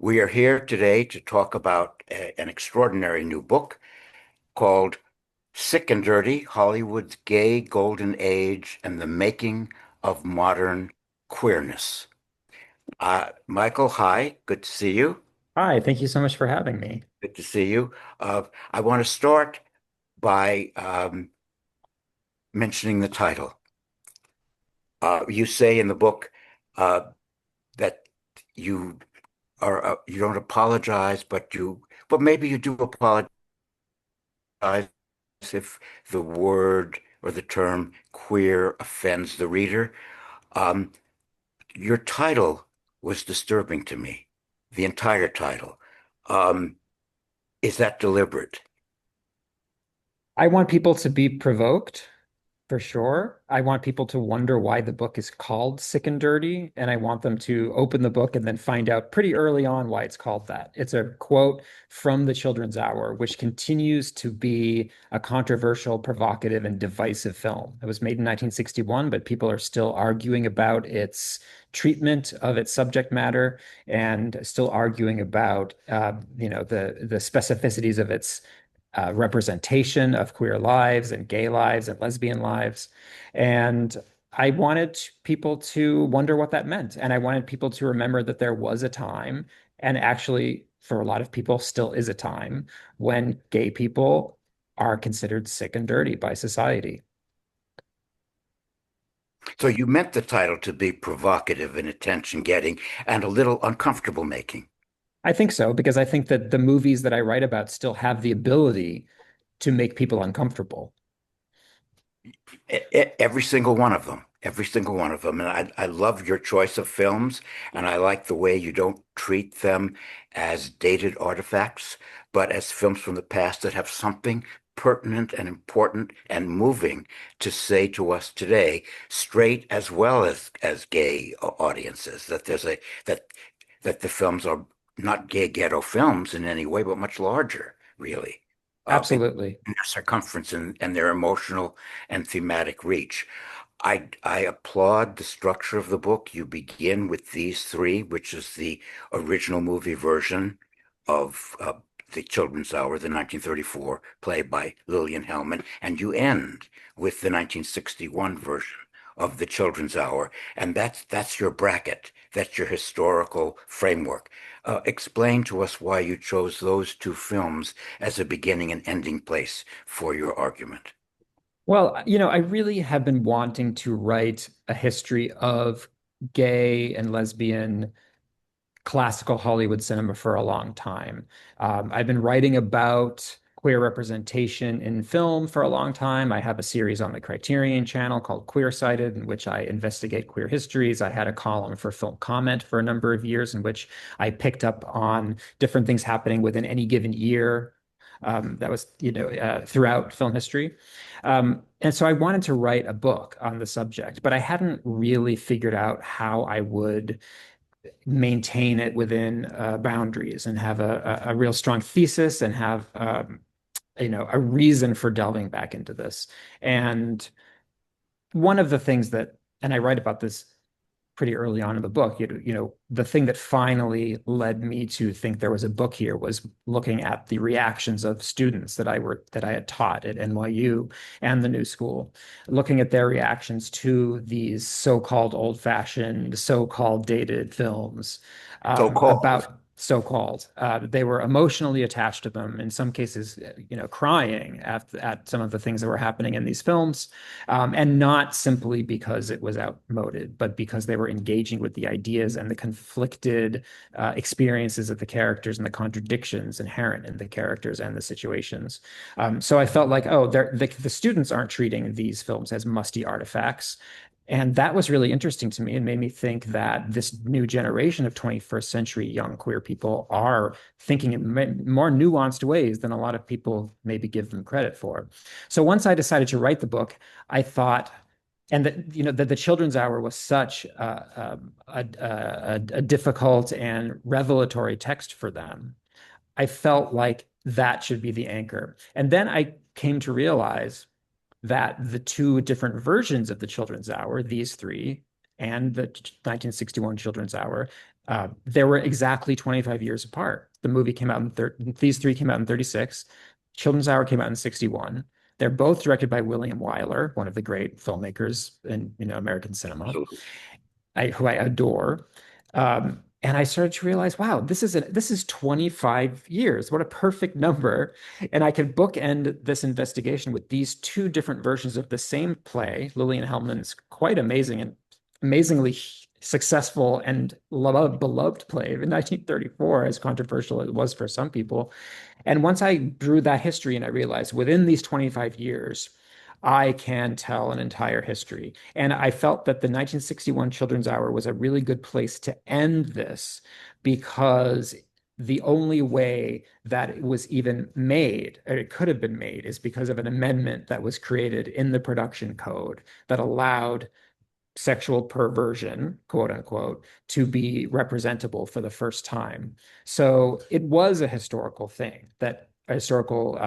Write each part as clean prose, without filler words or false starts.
We are here today to talk about an extraordinary new book called Sick and Dirty: Hollywood's Gay Golden Age and the Making of Modern Queerness. Michael, hi, good to see you. Hi, thank you so much for having me. Good to see you. I want to start by mentioning the title. You say in the book uh, that you you don't apologize, but maybe you do apologize if the word or the term queer offends the reader. Um, your title was disturbing to me, the entire title. Um, is that deliberate? I want people to be provoked for sure. I want people to wonder why the book is called Sick and Dirty, and I want them to open the book and then find out pretty early on why it's called that. It's a quote from the Children's Hour, which continues to be a controversial, provocative, and divisive film. It was made in 1961, but people are still arguing about its treatment of its subject matter and still arguing about the specificities of its representation of queer lives and gay lives and lesbian lives. And I wanted people to wonder what that meant. And I wanted people to remember that there was a time, and actually, for a lot of people, still is a time when gay people are considered sick and dirty by society. So you meant the title to be provocative and attention-getting and a little uncomfortable making. I think so, because I think that the movies that I write about still have the ability to make people uncomfortable. Every single one of them, every single one of them. And I love your choice of films, and I like the way you don't treat them as dated artifacts, but as films from the past that have something pertinent and important and moving to say to us today, straight as well as gay audiences. That that the films are not gay ghetto films in any way, but much larger, really. In Absolutely. their circumference and their emotional and thematic reach. I applaud the structure of the book. You begin with these three, which is the original movie version of the Children's Hour, the 1934 play by Lillian Hellman, and you end with the 1961 version of the Children's Hour, and that's your bracket. That's your historical framework. Explain to us why you chose those two films as a beginning and ending place for your argument. Well, I really have been wanting to write a history of gay and lesbian classical Hollywood cinema for a long time. I've been writing about queer representation in film for a long time. I have a series on the Criterion channel called Queer Cited, in which I investigate queer histories. I had a column for Film Comment for a number of years, in which I picked up on different things happening within any given year. That was, throughout film history. And so I wanted to write a book on the subject, but I hadn't really figured out how I would maintain it within boundaries and have a real strong thesis and have a reason for delving back into this. And one of the things that, and I write about this pretty early on in the book, the thing that finally led me to think there was a book here was looking at the reactions of students that I had taught at NYU and the New School, looking at their reactions to these so-called old-fashioned, so-called dated films So-called. about so-called. They were emotionally attached to them, in some cases, crying at some of the things that were happening in these films, and not simply because it was outmoded, but because they were engaging with the ideas and the conflicted experiences of the characters and the contradictions inherent in the characters and the situations. So I felt like, oh, the students aren't treating these films as musty artifacts. And that was really interesting to me and made me think that this new generation of 21st century young queer people are thinking in more nuanced ways than a lot of people maybe give them credit for. So once I decided to write the book, I thought, and that that the Children's Hour was such a difficult and revelatory text for them. I felt like that should be the anchor. And then I came to realize that the two different versions of the Children's Hour, these three, and the 1961 Children's Hour, They were exactly 25 years apart. The movie came out in these three came out in 36. Children's Hour came out in 61. They're both directed by William Wyler, one of the great filmmakers in American cinema, Absolutely. who I adore. And I started to realize, wow, this is 25 years. What a perfect number. And I could bookend this investigation with these two different versions of the same play. Lillian Hellman's quite amazing and amazingly successful and beloved play in 1934, as controversial as it was for some people. And once I drew that history and I realized within these 25 years, I can tell an entire history. And I felt that the 1961 Children's Hour was a really good place to end this because the only way that it was even made, or it could have been made, is because of an amendment that was created in the production code that allowed sexual perversion, quote unquote, to be representable for the first time. So it was a historical thing, that a historical,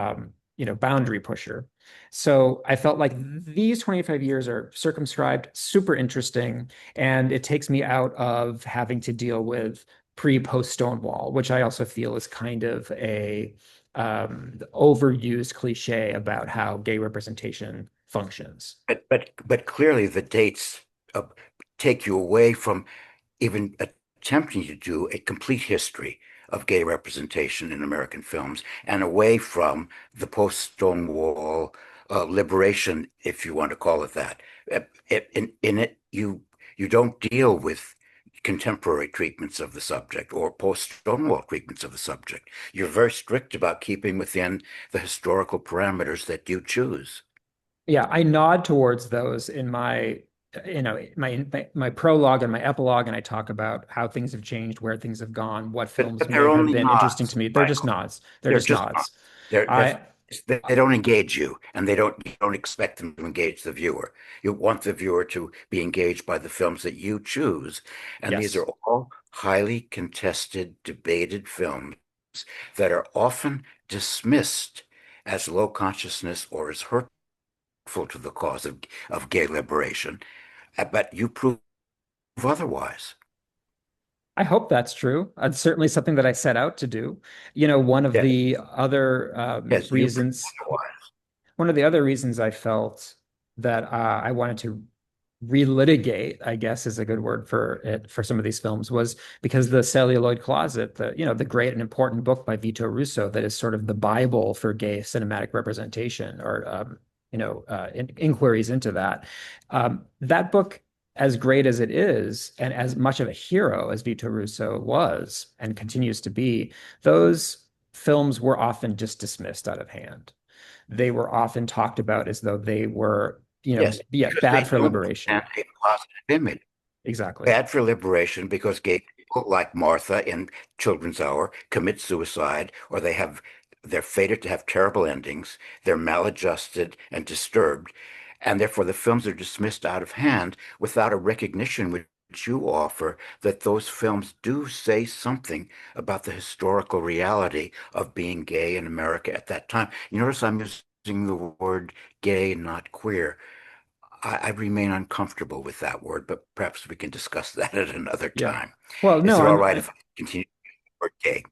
boundary pusher. So I felt like these 25 years are circumscribed, super interesting, and it takes me out of having to deal with pre-post Stonewall, which I also feel is kind of a overused cliche about how gay representation functions. But clearly the dates uh, take you away from even attempting to do a complete history of gay representation in American films and away from the post-Stonewall liberation, if you want to call it that. In it, you don't deal with contemporary treatments of the subject or post-Stonewall treatments of the subject. You're very strict about keeping within the historical parameters that you choose. Yeah, I nod towards those in my prologue and my epilogue, and I talk about how things have changed, where things have gone, what films But may they're have only been interesting nods, to me. They're just Michael. nods. They're They're just just not. nods. They're I they don't engage you, and you don't expect them to engage the viewer. You want the viewer to be engaged by the films that you choose, and these are yes. all highly contested, debated films that are often dismissed as low consciousness or as hurtful to the cause of gay liberation. But you prove otherwise. I hope that's true. It's certainly something that I set out to do. One of Yes, the other yes, you prove reasons otherwise. one of the other reasons I felt that I wanted to relitigate, I guess is a good word for it, for some of these films, was because the Celluloid Closet, the great and important book by Vito Russo that is sort of the Bible for gay cinematic representation, or inquiries into that. That book, as great as it is, and as much of a hero as Vito Russo was and continues to be, those films were often just dismissed out of hand. They were often talked about as though they were, Yes, yeah, because bad they for don't liberation. present a positive image. Exactly. Bad for liberation because gay people like Martha in Children's Hour commit suicide or they're fated to have terrible endings. They're maladjusted and disturbed, and therefore the films are dismissed out of hand without a recognition which you offer that those films do say something about the historical reality of being gay in America at that time. You notice I'm using the word gay, not queer. I remain uncomfortable with that word, but perhaps we can discuss that at another Yeah. time. Well, Is no, it all right if I continue with the word gay?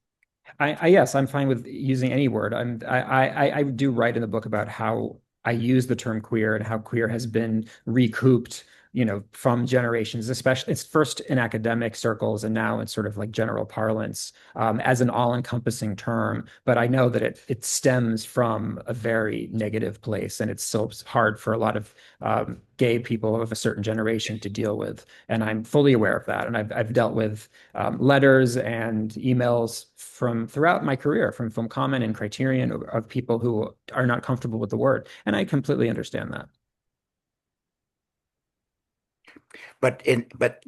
yes, I'm fine with using any word. I do write in the book about how I use the term queer and how queer has been recouped, from generations, especially it's first in academic circles and now in sort of like general parlance, as an all-encompassing term. But I know that it stems from a very negative place, and it's so hard for a lot of gay people of a certain generation to deal with. And I'm fully aware of that. And I've dealt with letters and emails from throughout my career from Film Comment and Criterion of people who are not comfortable with the word. And I completely understand that. But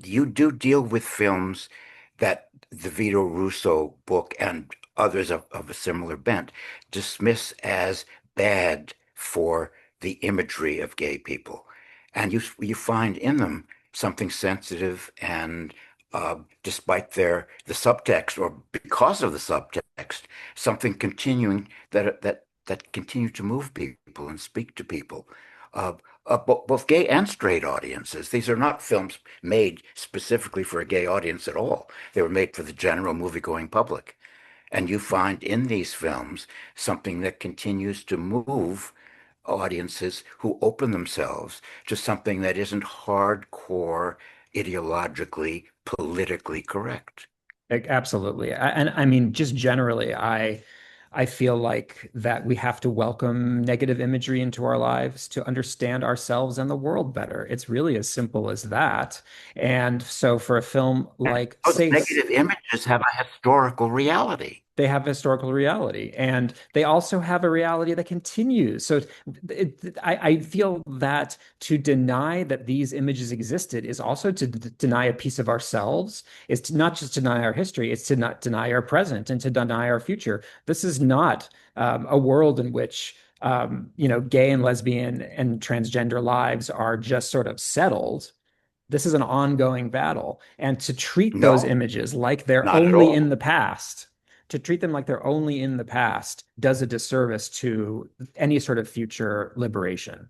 you do deal with films that the Vito Russo book and others of a similar bent dismiss as bad for the imagery of gay people, and you find in them something sensitive and despite the subtext or because of the subtext, something continuing that continue to move people and speak to people. both gay and straight audiences. These are not films made specifically for a gay audience at all. They were made for the general movie-going public. And you find in these films something that continues to move audiences who open themselves to something that isn't hardcore, ideologically, politically correct. Absolutely. And I mean, just generally, I feel like that we have to welcome negative imagery into our lives to understand ourselves and the world better. It's really as simple as that. And so for a film And like, those say, negative images have a historical reality. they have historical reality and they also have a reality that continues. So I feel that to deny that these images existed is also to deny a piece of ourselves. It's to not just deny our history, it's to not deny our present and to deny our future. This is not a world in which gay and lesbian and transgender lives are just sort of settled. This is an ongoing battle. And to treat those No, images like they're not at only in all. the past, to treat them like they're only in the past does a disservice to any sort of future liberation.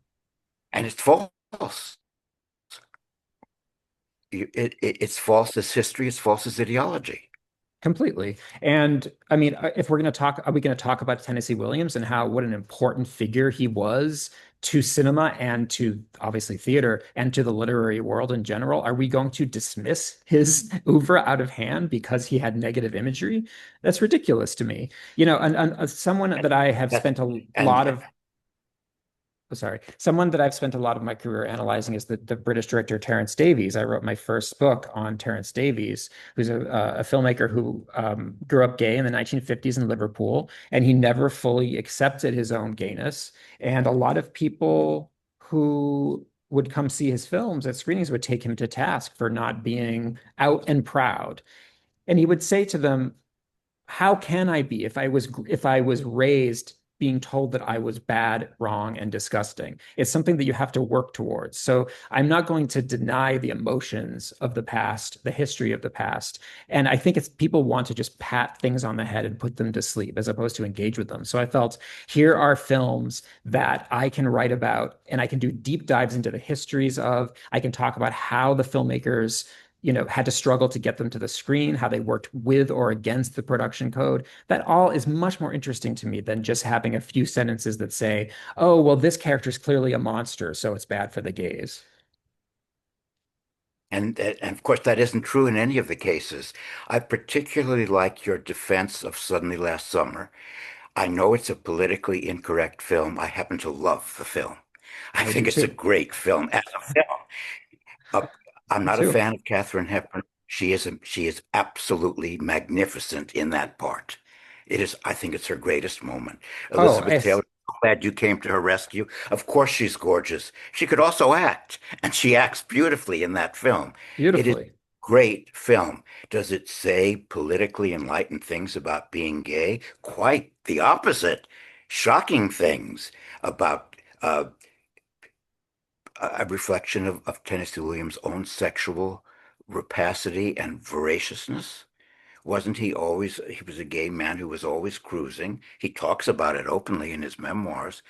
And it's false. It's false as history, it's false as ideology. Completely. And I mean, if we're going to talk, are we going to talk about Tennessee Williams and how what an important figure he was to cinema and to obviously theater and to the literary world in general? Are we going to dismiss his oeuvre out of hand because he had negative imagery? That's ridiculous to me. And someone that I have That's spent a and lot of sorry, someone that I've spent a lot of my career analyzing is the British director Terence Davies. I wrote my first book on Terence Davies, who's a filmmaker who grew up gay in the 1950s in Liverpool, and he never fully accepted his own gayness. And a lot of people who would come see his films at screenings would take him to task for not being out and proud. And he would say to them, how can I be if I was raised being told that I was bad, wrong, and disgusting? It's something that you have to work towards. So I'm not going to deny the emotions of the past, the history of the past. And I think it's people want to just pat things on the head and put them to sleep as opposed to engage with them. So I felt here are films that I can write about and I can do deep dives into the histories of. I can talk about how the filmmakers had to struggle to get them to the screen, how they worked with or against the production code. That all is much more interesting to me than just having a few sentences that say, oh, well, this character is clearly a monster, so it's bad for the gays. and of course that isn't true in any of the cases. I particularly like your defense of Suddenly Last Summer. I know it's a politically incorrect film. I happen to love the film. I I do think it's a too. great film as a film. Uh, I'm Me not a too. fan of Katharine Hepburn. She is absolutely magnificent in that part. I think it's her greatest moment. Oh, Elizabeth Taylor, so glad you came to her rescue. Of course she's gorgeous. She could also act, and she acts beautifully in that film. It is a beautifully. great film. Does it say politically enlightened things about being gay? Quite the opposite. Shocking things about a reflection of Tennessee Williams' own sexual rapacity and voraciousness? Wasn't he was a gay man who was always cruising. He talks about it openly in his memoirs,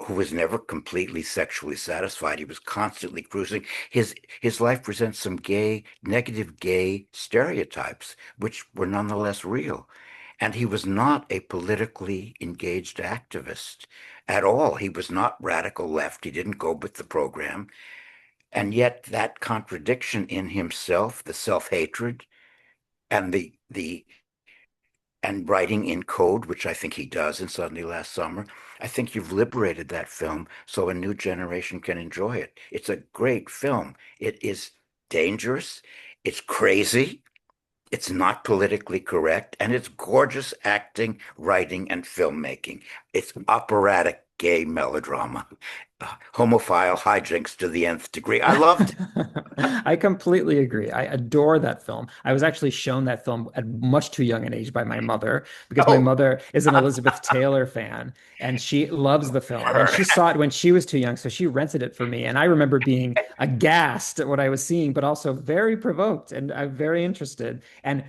who was never completely sexually satisfied. He was constantly cruising. His life presents some negative gay stereotypes, which were nonetheless real. And he was not a politically engaged activist at all. He was not radical left. He didn't go with the program. And yet that contradiction in himself, the self-hatred and the and writing in code, which I think he does in Suddenly Last Summer, I think you've liberated that film so a new generation can enjoy it. It's a great film. It is dangerous. It's crazy. It's not politically correct, and it's gorgeous acting, writing, and filmmaking. It's operatic gay melodrama, homophile hijinks to the nth degree. I loved it. I completely agree. I adore that film. I was actually shown that film at much too young an age by my mother because my Oh, mother is an Elizabeth Taylor fan and she loves the film. And she saw it when she was too young, so she rented it for me. And I remember being aghast at what I was seeing, but also very provoked and very interested. And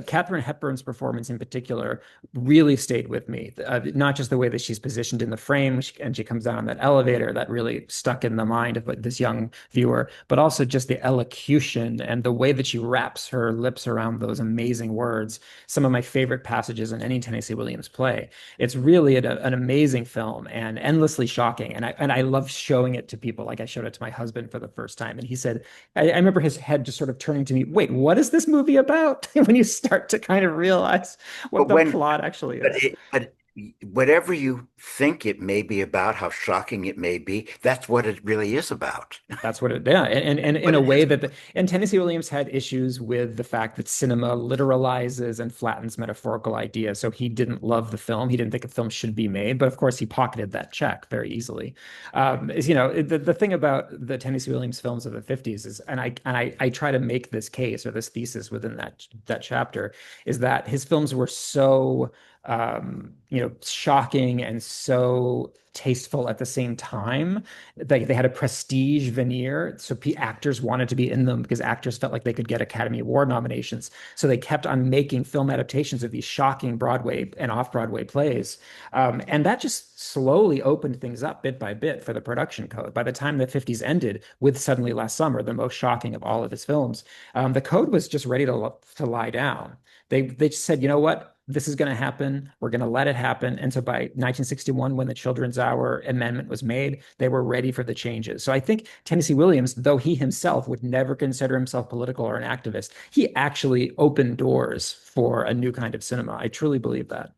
Katharine Hepburn's performance in particular really stayed with me. Not just the way that she's positioned in the frame and she comes down on that elevator that really stuck in the mind of this young viewer, but also just the elocution and the way that she wraps her lips around those amazing words. Some of my favorite passages in any Tennessee Williams play. It's really an amazing film and endlessly shocking. And I love showing it to people. Like I showed it to my husband for the first time, and he said, I remember his head just sort of turning to me, wait, what is this movie about? When you start to kind of realize what But the when, plot actually but is. it, but whatever you think it may be about, how shocking it may be, that's what it really is about. That's what it, yeah. And in What a it way is. that, and Tennessee Williams had issues with the fact that cinema literalizes and flattens metaphorical ideas. So he didn't love the film. He didn't think a film should be made, but of course he pocketed that check very easily. The thing about the Tennessee Williams films of the 50s is, and I try to make this case or this thesis within that chapter, is that his films were so shocking and so tasteful at the same time. They had a prestige veneer, so actors wanted to be in them because actors felt like they could get Academy Award nominations. So they kept on making film adaptations of these shocking Broadway and off-Broadway plays, and that just slowly opened things up bit by bit for the production code. By the time the 50s ended with Suddenly Last Summer, the most shocking of all of his films, the code was just ready to lie down. They just said, you know what? This is going to happen. We're going to let it happen. And so by 1961, when the Children's Hour Amendment was made, they were ready for the changes. So I think Tennessee Williams, though he himself would never consider himself political or an activist, he actually opened doors for a new kind of cinema. I truly believe that.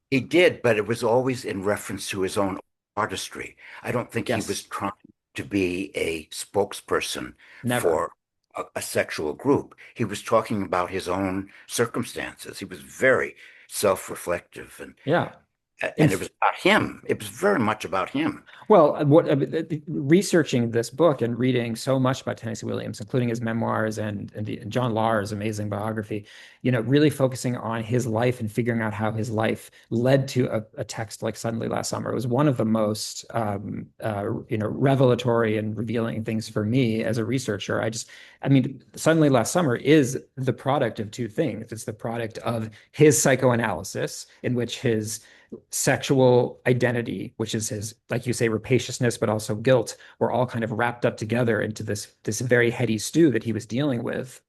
He did, but it was always in reference to his own artistry. I don't think he was Yes, trying to be a spokesperson never. for a sexual group. He was talking about his own circumstances. He was very self-reflective, Yeah. In and it was about him. It was very much about him. Well, researching this book and reading so much about Tennessee Williams, including his memoirs and John Lahr's amazing biography, really focusing on his life and figuring out how his life led to a text like Suddenly Last Summer. It was one of the most, revelatory and revealing things for me as a researcher. I mean, Suddenly Last Summer is the product of two things. It's the product of his psychoanalysis, in which his sexual identity, which is his, like you say, rapaciousness, but also guilt, were all kind of wrapped up together into this very heady stew that he was dealing with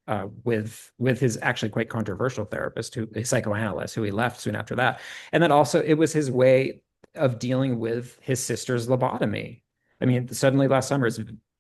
his actually quite controversial therapist, a psychoanalyst, who he left soon after that. And then also it was his way of dealing with his sister's lobotomy. I mean, Suddenly Last Summer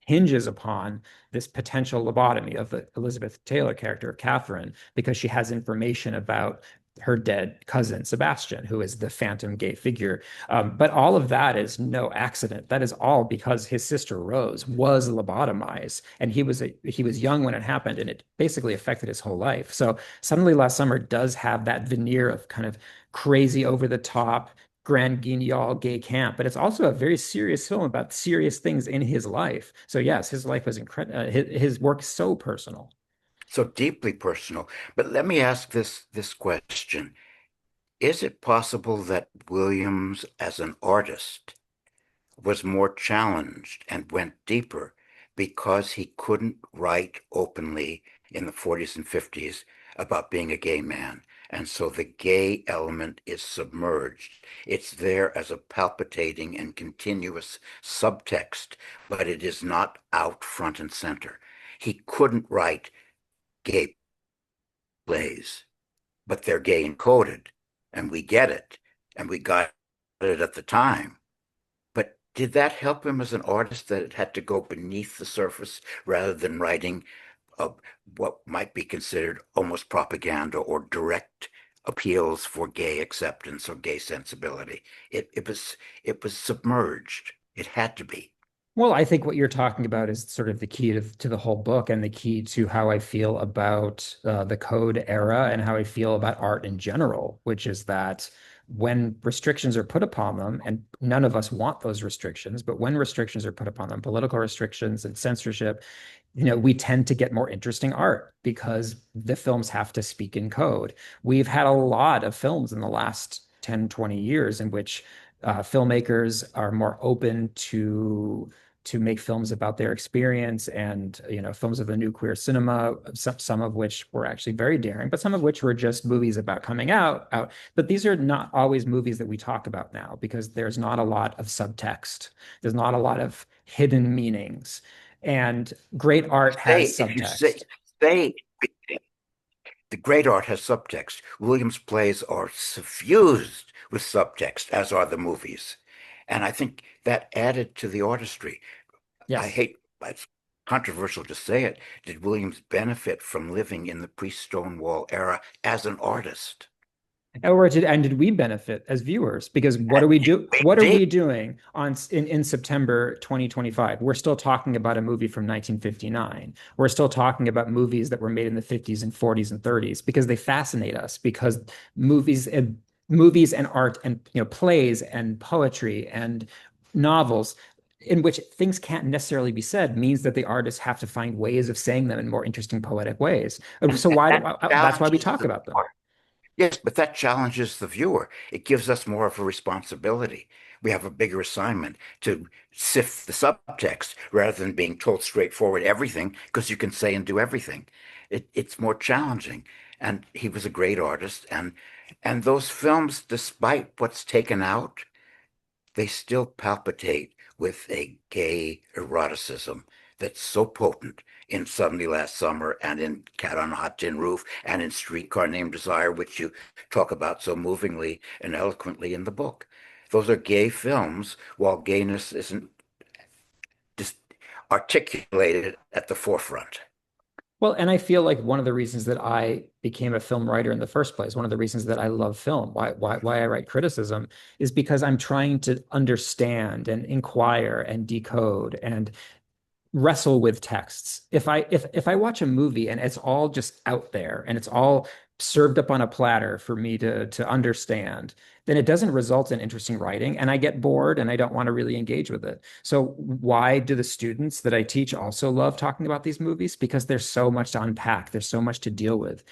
hinges upon this potential lobotomy of the Elizabeth Taylor character, Catherine, because she has information about her dead cousin Sebastian, who is the phantom gay figure. But all of that is no accident. That is all because his sister Rose was lobotomized, and he was young when it happened, and it basically affected his whole life. So Suddenly Last Summer does have that veneer of kind of crazy, over the top, grand guignol gay camp, but it's also a very serious film about serious things in his life. So yes, his life was incredible. His work is so personal. So deeply personal. But let me ask this question. Is it possible that Williams, as an artist, was more challenged and went deeper because he couldn't write openly in the 40s and 50s about being a gay man? And so the gay element is submerged. It's there as a palpitating and continuous subtext, but it is not out front and center. He couldn't write gay plays, but they're gay encoded, and we get it, and we got it at the time. But did that help him as an artist that it had to go beneath the surface rather than writing what might be considered almost propaganda or direct appeals for gay acceptance or gay sensibility? It was submerged. It had to be. Well, I think what you're talking about is sort of the key to the whole book and the key to how I feel about the code era and how I feel about art in general, which is that when restrictions are put upon them, and none of us want those restrictions, but when restrictions are put upon them, political restrictions and censorship, we tend to get more interesting art because the films have to speak in code. We've had a lot of films in the last 10, 20 years in which filmmakers are more open to to make films about their experience, and films of the new queer cinema, some of which were actually very daring, but some of which were just movies about coming out. But these are not always movies that we talk about now because there's not a lot of subtext. There's not a lot of hidden meanings. And great art has If you subtext. say the great art has subtext, Williams' plays are suffused with subtext, as are the movies. And I think that added to the artistry. Yes. It's controversial to say it. Did Williams benefit from living in the pre-Stonewall era as an artist? And did we benefit as viewers? Because what do we do? What are Indeed. we doing in September 2025? We're still talking about a movie from 1959. We're still talking about movies that were made in the 50s and 40s and 30s because they fascinate us. Because movies and art and plays and poetry and novels in which things can't necessarily be said means that the artists have to find ways of saying them in more interesting poetic ways. So And why that that's why we challenges talk the about them. viewer. Yes, but that challenges the viewer. It gives us more of a responsibility. We have a bigger assignment to sift the subtext rather than being told straightforward everything because you can say and do everything. It's more challenging. And he was a great artist. And those films, despite what's taken out, they still palpitate with a gay eroticism that's so potent in Suddenly Last Summer and in Cat on a Hot Tin Roof and in Streetcar Named Desire, which you talk about so movingly and eloquently in the book. Those are gay films, while gayness isn't just articulated at the forefront. Well, and I feel like one of the reasons that I became a film writer in the first place, one of the reasons that I love film, why I write criticism, is because I'm trying to understand and inquire and decode and wrestle with texts. If I watch a movie and it's all just out there and it's all served up on a platter for me to understand, then it doesn't result in interesting writing and I get bored and I don't want to really engage with it. So why do the students that I teach also love talking about these movies? Because there's so much to unpack. There's so much to deal with.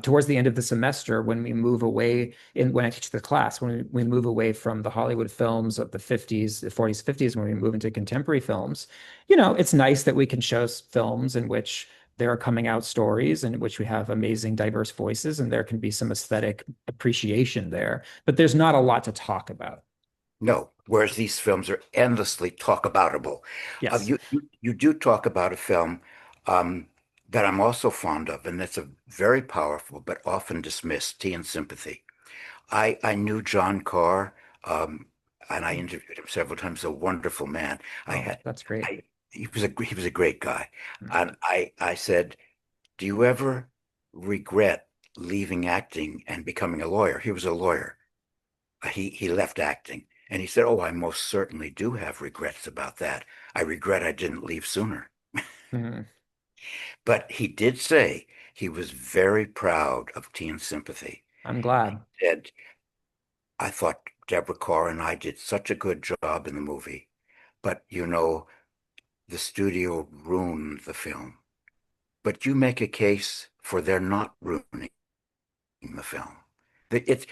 Towards the end of the semester, when we move away when I teach the class, when we move away from the Hollywood films of the 50s, the 40s, 50s, when we move into contemporary films, it's nice that we can show films in which there are coming out stories in which we have amazing diverse voices and there can be some aesthetic appreciation there, but there's not a lot to talk about. No, whereas these films are endlessly talk aboutable. Yes. You do talk about a film um, that I'm also fond of, and that's a very powerful but often dismissed, Tea and Sympathy. I knew John Carr, and I interviewed him several times. A wonderful man. I Oh, had, that's great. he was a great guy, and I said, "Do you ever regret leaving acting and becoming a lawyer?" He was a lawyer. He left acting, and he said, "Oh, I most certainly do have regrets about that. I regret I didn't leave sooner." Mhm. But he did say he was very proud of Tea and Sympathy. I'm He glad. said, "I thought Deborah Carr and I did such a good job in the movie, but the studio ruined the film. But you make a case for their not ruining the film." It's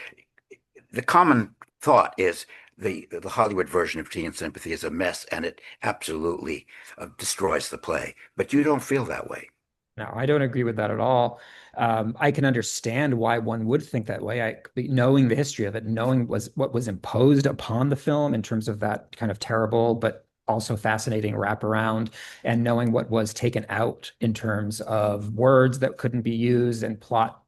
the common thought is the Hollywood version of Tea and Sympathy is a mess and it absolutely destroys the play. But you don't feel that way. No, I don't agree with that at all. I can understand why one would think that way. Knowing the history of it, knowing was what was imposed upon the film in terms of that kind of terrible but also fascinating wraparound, and knowing what was taken out in terms of words that couldn't be used and plot,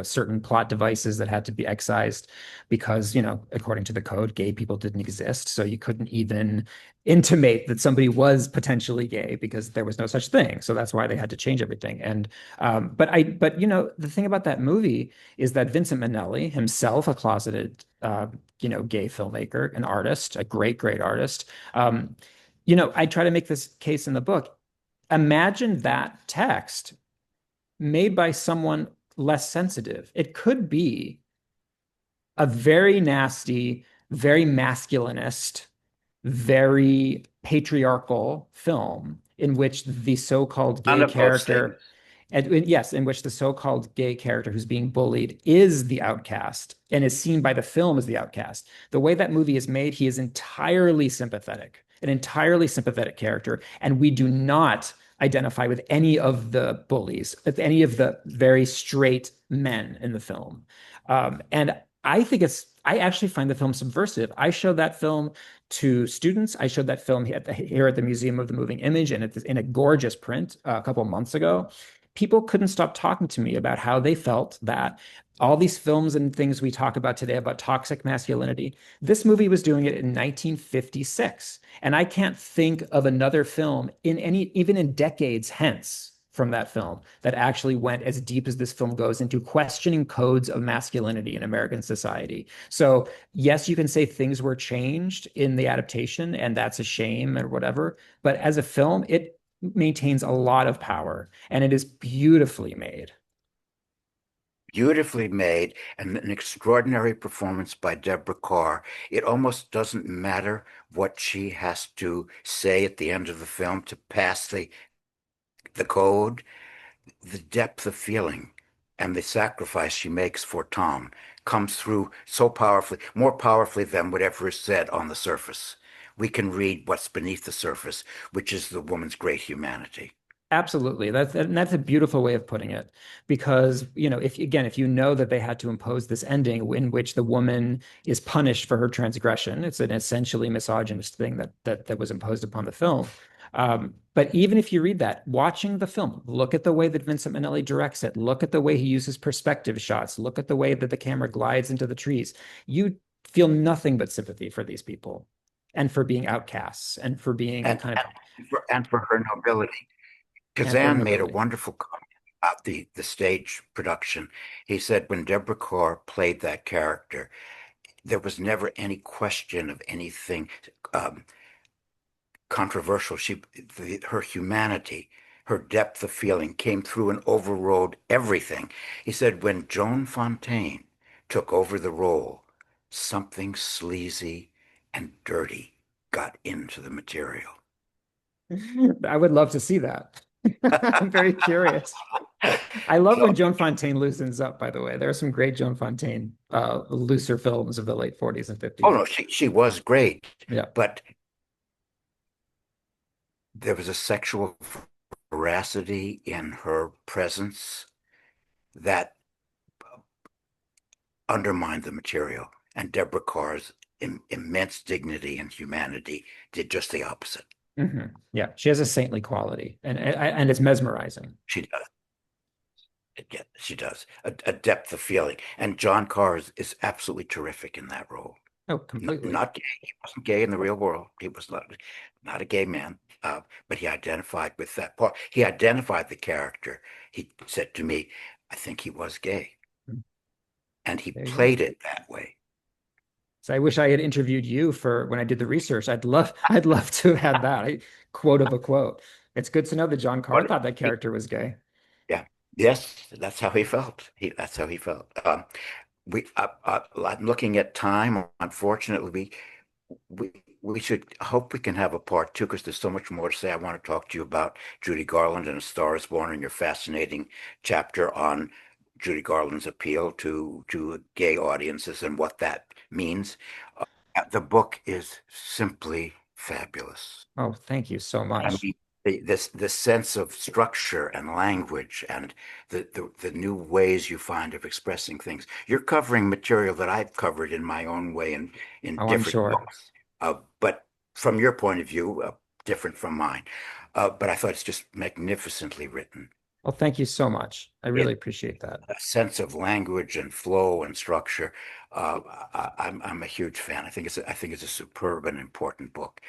certain plot devices that had to be excised because, according to the code, gay people didn't exist. So you couldn't even intimate that somebody was potentially gay because there was no such thing. So that's why they had to change everything. And but the thing about that movie is that Vincent Minnelli, himself a closeted gay filmmaker, an artist, a great, great artist. I try to make this case in the book. Imagine that text made by someone less sensitive. It could be a very nasty, very masculinist, very patriarchal film in which the so-called None gay of those character, things. and yes, in which the so-called gay character who's being bullied is the outcast and is seen by the film as the outcast. The way that movie is made, he is entirely sympathetic. an entirely sympathetic character, and we do not identify with any of the bullies, with any of the very straight men in the film. And I actually find the film subversive. I showed that film to students. I showed that film here at the Museum of the Moving Image and in a gorgeous print a couple of months ago. People couldn't stop talking to me about how they felt that all these films and things we talk about today about toxic masculinity, this movie was doing it in 1956. And I can't think of another film even in decades hence from that film that actually went as deep as this film goes into questioning codes of masculinity in American society. So, yes, you can say things were changed in the adaptation, and that's a shame or whatever. But as a film, it maintains a lot of power and it is beautifully made. Beautifully made, and an extraordinary performance by Deborah Carr. It almost doesn't matter what she has to say at the end of the film to pass the code. The depth of feeling and the sacrifice she makes for Tom comes through so powerfully, more powerfully than whatever is said on the surface. We can read what's beneath the surface, which is the woman's great humanity. Absolutely. That's a beautiful way of putting it. Because, if you know that they had to impose this ending in which the woman is punished for her transgression, it's an essentially misogynist thing that was imposed upon the film. But even if you read that, watching the film, look at the way that Vincent Minnelli directs it, look at the way he uses perspective shots, look at the way that the camera glides into the trees, you feel nothing but sympathy for these people and for being outcasts and for being And, kind of and for her nobility. and for Kazan made a nobility. wonderful comment about the stage production. He said when Deborah Carr played that character, there was never any question of anything um, controversial. Her humanity, her depth of feeling came through and overrode everything. He said when Joan Fontaine took over the role, something sleazy and dirty got into the material. I would love to see that. I'm very curious. I love So, when Joan Fontaine loosens up, by the way. There are some great Joan Fontaine looser films of the late 40s and oh 50s. no, she was great, Yeah. but there was a sexual veracity in her presence that undermined the material. And Deborah Carr's immense dignity and humanity did just the opposite. Yeah. She has a saintly quality and it's mesmerizing. She does. Yeah, she does. A depth of feeling. And John Carr is absolutely terrific in that role. Oh, completely. Not gay. He wasn't gay in the real world. He was not a gay man. But he identified with that part. He identified the character. He said to me, I think he was gay. And he There you go. played it that way. So I wish I had interviewed you for when I did the research. I'd love to have had that. Quote of a quote. It's good to know that John Carr But thought that character was gay. yeah, yes, that's how he felt. That's how he felt. I'm looking at time. Unfortunately, we should hope we can have a part two because there's so much more to say. I want to talk to you about Judy Garland and A Star Is Born and your fascinating chapter on Judy Garland's appeal to gay audiences and what that means. The book is simply fabulous. Oh, thank you so I much. mean, the sense of structure and language and the new ways you find of expressing things. You're covering material that I've covered in my own way in Oh, I'm different sure. books, but from your point of view, different from mine. But I thought it's just magnificently written. Well, thank you so much. I really It appreciate that. a sense of language and flow and structure. I'm a huge fan. I think it's a superb and important book.